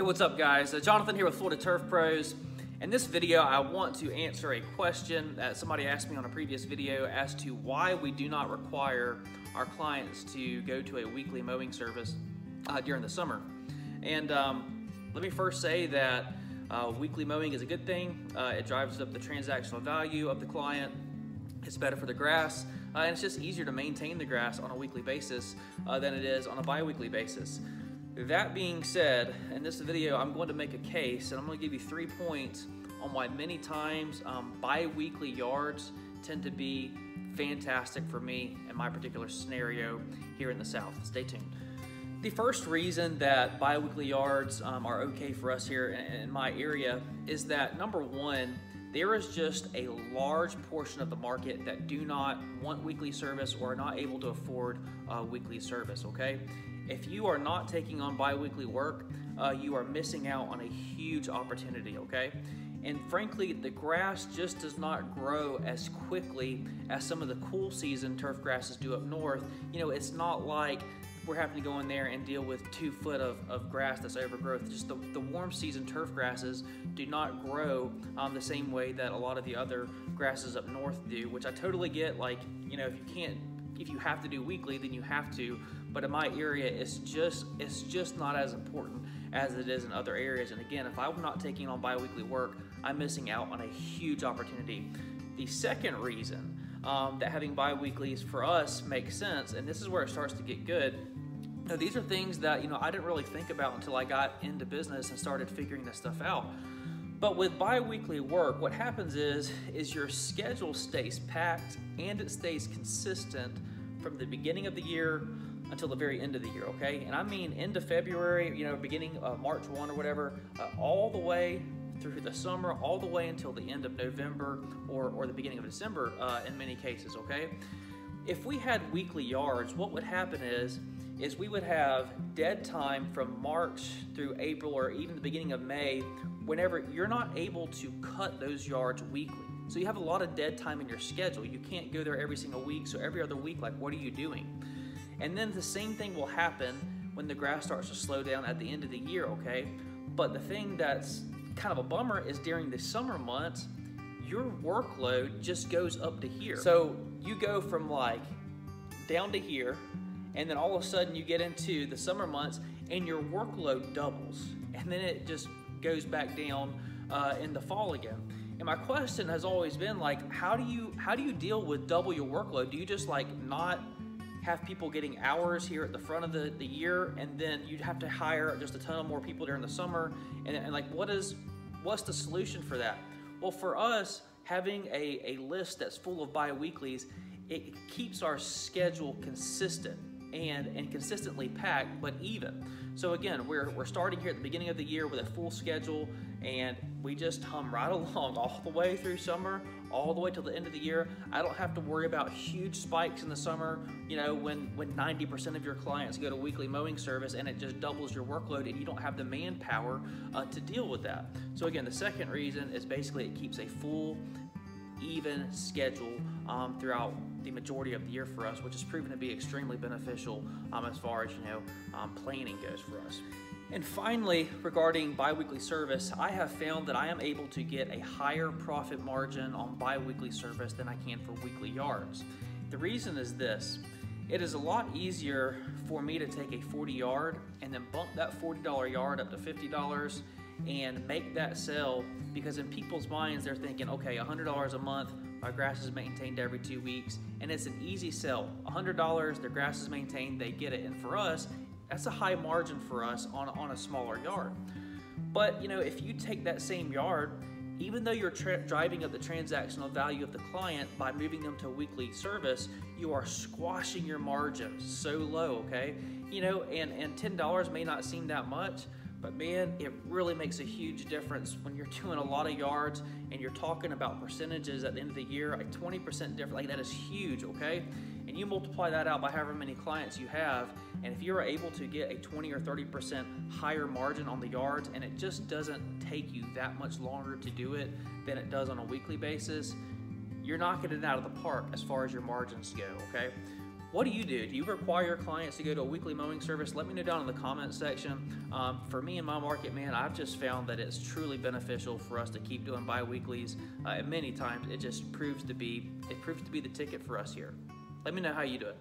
Hey, what's up guys? Jonathan here with Florida Turf Pros. In this video, I want to answer a question that somebody asked me on a previous video as to why we do not require our clients to go to a weekly mowing service during the summer. And let me first say that weekly mowing is a good thing. It drives up the transactional value of the client. It's better for the grass, and it's just easier to maintain the grass on a weekly basis than it is on a bi-weekly basis. That being said, in this video, I'm going to make a case, and I'm going to give you 3 points on why many times bi-weekly yards tend to be fantastic for me in my particular scenario here in the South. Stay tuned. The first reason that bi-weekly yards are okay for us here in my area is that, number one, there is just a large portion of the market that do not want weekly service or are not able to afford weekly service, okay? If you are not taking on bi-weekly work, you are missing out on a huge opportunity, okay? And frankly, the grass just does not grow as quickly as some of the cool season turf grasses do up north. You know, it's not like we're having to go in there and deal with 2 foot of grass that's overgrowth. Just the warm season turf grasses do not grow the same way that a lot of the other grasses up north do, which I totally get. Like, you know, if you have to do weekly, then you have to. But in my area, it's just not as important as it is in other areas. And again, if I'm not taking on bi-weekly work, I'm missing out on a huge opportunity. The second reason that having bi-weeklies for us makes sense, and this is where it starts to get good. Now, these are things that, you know, I didn't really think about until I got into business and started figuring this stuff out. But with bi-weekly work, what happens is your schedule stays packed and it stays consistent from the beginning of the year until the very end of the year, okay? And I mean end of February, you know, beginning of March 1 or whatever, all the way through the summer, all the way until the end of November or the beginning of December in many cases, okay? If we had weekly yards, what would happen is we would have dead time from March through April or even the beginning of May whenever you're not able to cut those yards weekly. So you have a lot of dead time in your schedule. You can't go there every single week, so every other week, like, what are you doing? And then the same thing will happen when the grass starts to slow down at the end of the year, okay? But the thing that's kind of a bummer is during the summer months, your workload just goes up to here. So you go from like down to here, and then all of a sudden you get into the summer months and your workload doubles. And then it just goes back down in the fall again. And my question has always been, like, how do you deal with double your workload? Do you just like not have people getting hours here at the front of the year, and then you'd have to hire just a ton of more people during the summer? And like, what's the solution for that? Well, for us, having a list that's full of bi-weeklies, it keeps our schedule consistent and consistently packed, but even. So again, we're starting here at the beginning of the year with a full schedule, and we just hum right along all the way through summer, all the way till the end of the year. I don't have to worry about huge spikes in the summer, you know, when 90% of your clients go to weekly mowing service and it just doubles your workload and you don't have the manpower to deal with that. So again, the second reason is basically it keeps a full, even schedule throughout the majority of the year for us, which has proven to be extremely beneficial as far as, you know, planning goes for us. And finally, regarding bi-weekly service, I have found that I am able to get a higher profit margin on bi-weekly service than I can for weekly yards. The reason is this: it is a lot easier for me to take a 40 yard and then bump that $40 yard up to $50 and make that sell, because in people's minds they're thinking, okay, $100 a month, my grass is maintained every 2 weeks, and it's an easy sell. $100, their grass is maintained, they get it. And for us, that's a high margin for us on a smaller yard. But you know, if you take that same yard, even though you're driving up the transactional value of the client by moving them to a weekly service, you are squashing your margins so low, okay? You know, and $10 may not seem that much, but man, it really makes a huge difference when you're doing a lot of yards and you're talking about percentages at the end of the year, like 20% different, like that is huge, okay? And you multiply that out by however many clients you have, and if you're able to get a 20 or 30% higher margin on the yards, and it just doesn't take you that much longer to do it than it does on a weekly basis, you're knocking it out of the park as far as your margins go, okay? What do? Do you require your clients to go to a weekly mowing service? Let me know down in the comments section. For me in my market, man, I've just found that it's truly beneficial for us to keep doing bi-weeklies. And many times it just proves to be the ticket for us here. Let me know how you do it.